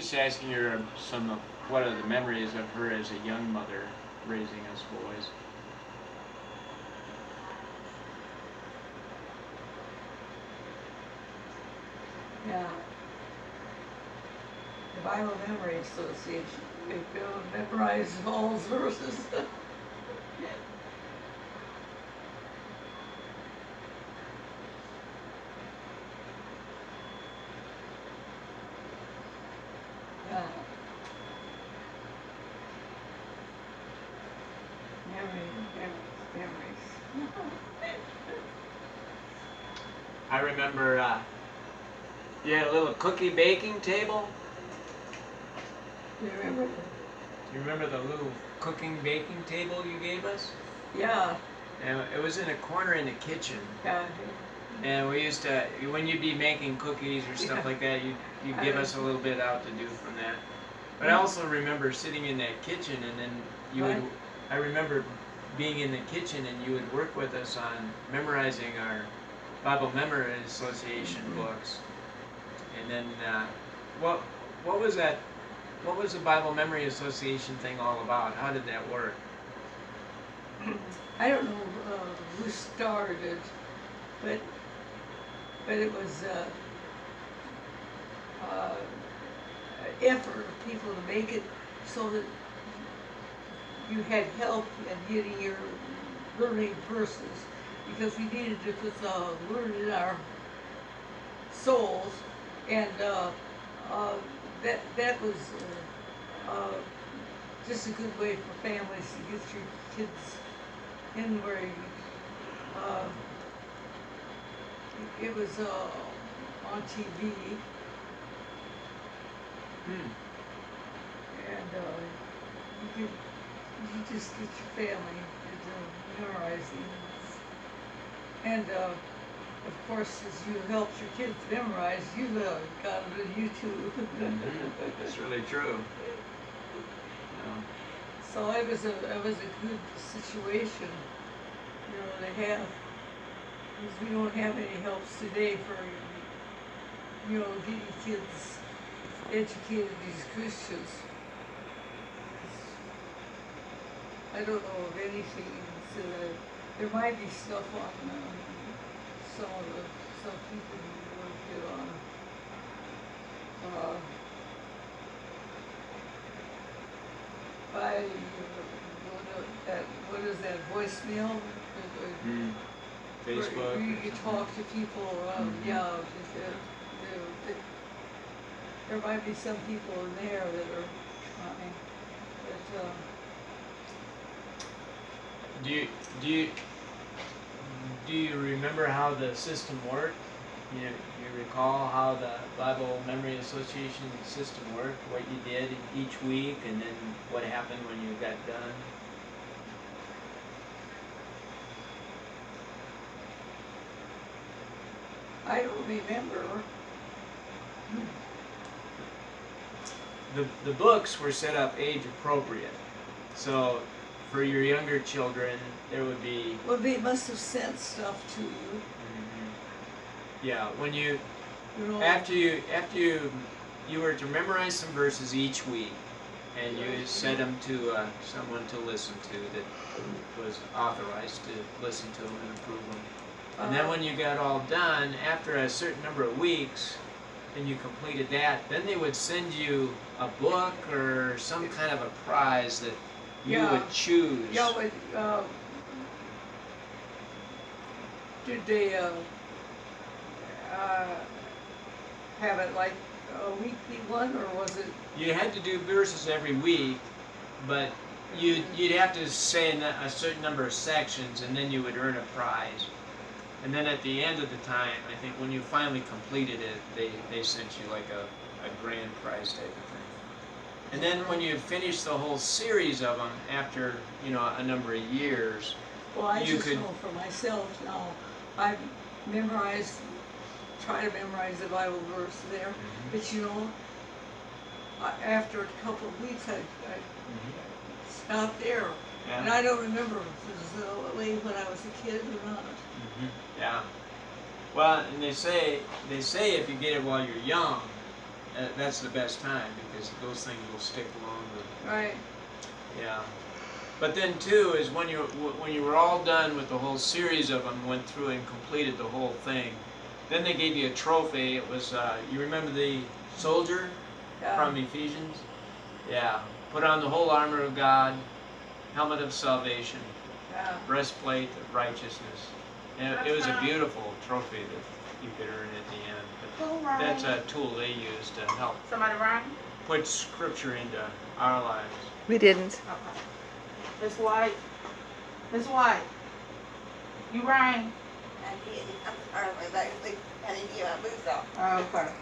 Just asking her what are the memories of her as a young mother raising us boys. Yeah. The Bible Memory Association. We memorize all those verses. Yeah. Memories. I remember you had a little cookie baking table. You remember? Do you remember the little cooking baking table you gave us? Yeah. And it was in a corner in the kitchen. Yeah. And we used to, when you'd be making cookies or stuff like that, you'd give us a little bit out to do from that. But I also remember sitting in that kitchen, and then I remember being in the kitchen, and you would work with us on memorizing our Bible Memory Association books. And then, what was that? What was the Bible Memory Association thing all about? How did that work? I don't know who started it, but it was effort of people to make it so that you had help in getting your learning verses, because we needed to put the word in our souls, and that was just a good way for families to get your kids in where it was on TV, and you just get your family into memorizing, and of course, as you helped your kids memorize, you got it on YouTube. That's really true. So it was a good situation, to have, because we don't have any helps today for, getting kids educated as Christians. I don't know of anything, so there might be stuff on some people who work it on. What is that, voicemail? Facebook. Where you talk to people, there might be some people in there that are trying, but Do you remember how the system worked? You recall how the Bible Memory Association system worked? What you did each week, and then what happened when you got done? I don't remember. The books were set up age appropriate. So for your younger children, there would be... Well, they must have sent stuff to you. Yeah, when after you were to memorize some verses each week, and you sent them to someone to listen to that was authorized to listen to them and approve them. And then when you got all done, after a certain number of weeks, and you completed that, then they would send you a book or some kind of a prize that you would choose. Yeah, but did they have it like a weekly one, or was it? You had to do verses every week, but you'd have to say in a certain number of sections, and then you would earn a prize. And then at the end of the time, I think when you finally completed it, they sent you like a grand prize type of thing. And then when you finish the whole series of them after a number of years, well, I just know for myself now. I try to memorize the Bible verse there, but after a couple of weeks, I stopped there. Yeah. And I don't remember if it was late when I was a kid or not. Yeah. Well, and they say if you get it while you're young, that's the best time because those things will stick longer. Right. Yeah. But then too is when you were all done with the whole series of them, went through and completed the whole thing, then they gave you a trophy. It was you remember the soldier from Ephesians? Yeah. Put on the whole armor of God, helmet of salvation, breastplate of righteousness. And it was a beautiful trophy that you could earn at the end. But that's a tool they use to help Somebody rang? put scripture into our lives. We didn't. Okay. Miss White. Miss White. You rang? I did. I'm sorry, but I didn't get my boots off. Okay.